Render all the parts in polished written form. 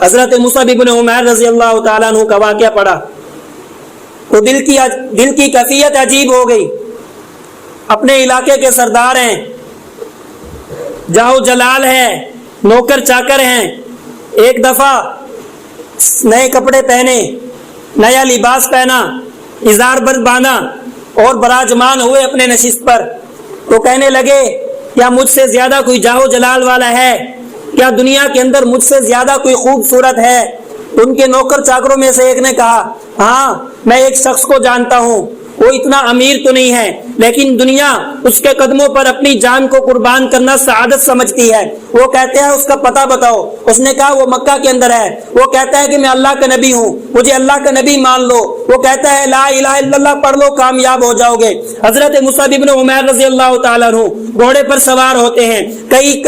حضرت مصعب بن عمیر رضی اللہ تعالیٰ عنہ کا واقعہ پڑھا تو دل کی کیفیت عجیب ہو گئی. اپنے علاقے کے سردار ہیں, جاہو جلال ہے, نوکر چاکر ہیں, ایک دفعہ نئے کپڑے پہنے, نیا لباس پہنا, ازار بند باندھا اور براجمان ہوئے اپنے نشست پر, تو کہنے لگے کیا مجھ سے زیادہ کوئی جاہو جلال والا ہے؟ کیا دنیا کے اندر مجھ سے زیادہ کوئی خوبصورت ہے؟ ان کے نوکر چاکروں میں سے ایک نے کہا ہاں میں ایک شخص کو جانتا ہوں, وہ اتنا امیر تو نہیں ہے لیکن دنیا اس کے قدموں پر اپنی جان کو قربان کرنا سعادت سمجھتی ہے. وہ کہتے ہیں اس کا پتہ بتاؤ. اس نے کہا وہ مکہ کے اندر ہے. وہ کہتا ہے کہ میں اللہ کا نبی ہوں, مجھے اللہ کا نبی مان لو. وہ کہتا ہے لا الہ الا اللہ پڑھ لو, کامیاب ہو جاؤ گے. حضرت مصعب بن عمیر رضی اللہ تعالیٰ عنہ گھوڑے پر سوار ہوتے ہیں, کئی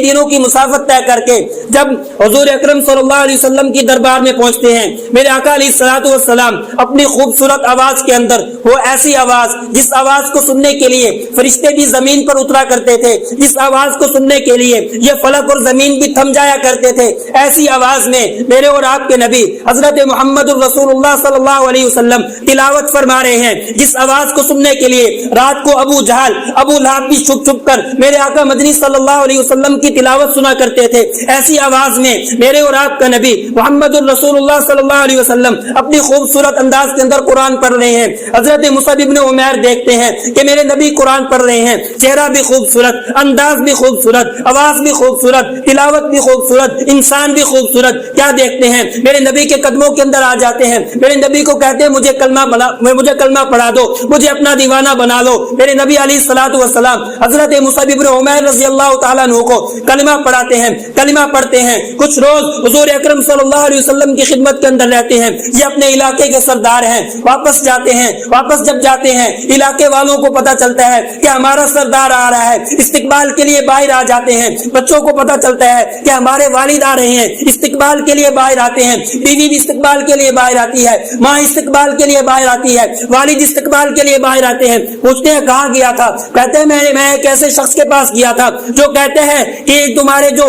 دنوں کی مسافت طے کر کے جب حضور اکرم صلی اللہ علیہ وسلم کی دربار میں پہنچتے ہیں, میرے آقا علیہ الصلوۃ والسلام اپنی خوبصورت آواز کے اندر, وہ ایسی آواز جس آواز کو سننے کے لیے فرشتے بھی زمین پر اترا کرتے تھے, جس آواز کو سننے کے لیے یہ فلک اور زمین بھی تھم جایا کرتے تھے, ایسی آواز میں میرے اور آپ کے نبی حضرت محمد الرسول اللہ صلی اللہ علیہ وسلم تلاوت فرما رہے ہیں, جس آواز کو سننے کے لیے رات کو ابو جہل ابو لہب بھی چھپ چھپ کر میرے آقا مدنی صلی اللہ علیہ وسلم کی تلاوت سنا کرتے تھے. ایسی آواز میں میرے اور آپ کا نبی محمد الرسول اللہ صلی اللہ علیہ وسلم اپنی خوبصورت انداز کے اندر قرآن پڑھ رہے ہیں. حضرت مصعب بن عمیر دیکھتے ہیں کہ میرے نبی قرآن پڑھ رہے ہیں, چہرہ بھی خوبصورت, انداز بھی خوبصورت, آواز بھی خوبصورت, تلاوت بھی خوبصورت, انسان بھی خوبصورت. کیا دیکھتے ہیں, میرے نبی کے قدموں کے اندر آ جاتے ہیں, میرے نبی کو کہتے ہیں مجھے کلمہ پڑھا دو, مجھے اپنا دیوانہ بنا لو. میرے نبی علیہ الصلوۃ والسلام حضرت مصعب بن عمیر رضی اللہ تعالیٰ عنہ کو کلمہ پڑھاتے ہیں, کلمہ پڑھتے ہیں. کچھ روز حضور اکرم صلی اللہ علیہ وسلم کی خدمت کے اندر رہتے ہیں. یہ اپنے علاقے کے سردار ہیں, واپس جاتے ہیں. واپس جب جاتے ہیں علاقے والوں کو پتہ چلتا ہے کہ ہمارا سردار آ رہا ہے, استقبال کے لیے باہر آ جاتے ہیں. بچوں کو پتہ چلتا ہے کہ ہمارے والد آ رہے ہیں, استقبال کے لیے باہر آتے ہیں. بیوی بھی استقبال کے لیے باہر آتی ہے, ماں استقبال کے لیے باہر آتی ہے, والد استقبال کے لیے باہر آتے ہیں. پوچھتے ہیں کہاں گیا تھا؟ کہتے ہیں میں ایک ایسے شخص کے پاس گیا تھا جو کہتے ہیں کہ تمہارے جو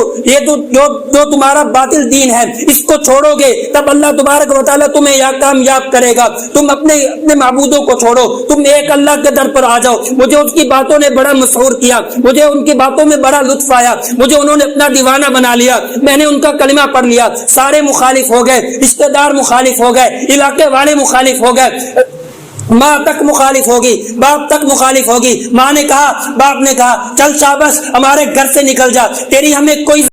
تمہارا باطل دین ہے اس کو چھوڑو گے تب اللہ تبارک و تعالیٰ تمہیں یا کامیاب کرے گا. تم اپنے معبودوں کو چھوڑو, تم ایک اللہ کے در پر آ جاؤ. مجھے اس کی باتوں نے بڑا مسحور کیا, مجھے ان کی باتوں میں بڑا لطف آیا, مجھے انہوں نے اپنا دیوانہ بنا لیا. میں نے ان کا کلمہ پڑھ لیا. سارے مخالف ہو گئے, رشتہ دار مخالف ہو گئے, علاقے والے مخالف ہو گئے, ماں تک مخالف ہوگی, باپ تک مخالف ہوگی. ماں نے کہا, باپ نے کہا چل شاباش ہمارے گھر سے نکل جا, تیری ہمیں کوئی